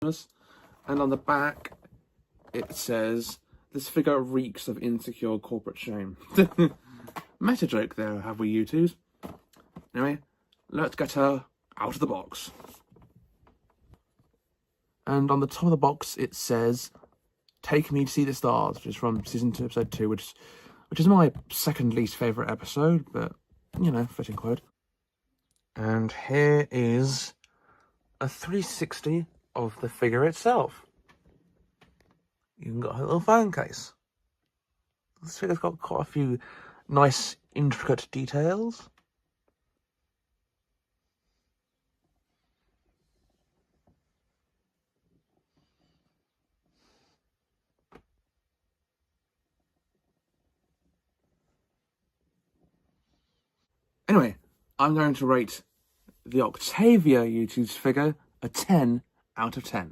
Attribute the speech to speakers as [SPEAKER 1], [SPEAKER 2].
[SPEAKER 1] And on the back, it says, "This figure reeks of insecure corporate shame." Meta joke there, have we, Youtooz? Anyway, let's get her out of the box. And on the top of the box, it says, "Take me to see the stars," which is from season 2, episode 2, which is my second least favourite episode, but, you know, fitting quote. And here is a 360 of the figure itself. You've got her little phone case. This figure's got quite a few nice, intricate details. Anyway, I'm going to rate the Octavia Youtooz figure a 10 out of 10.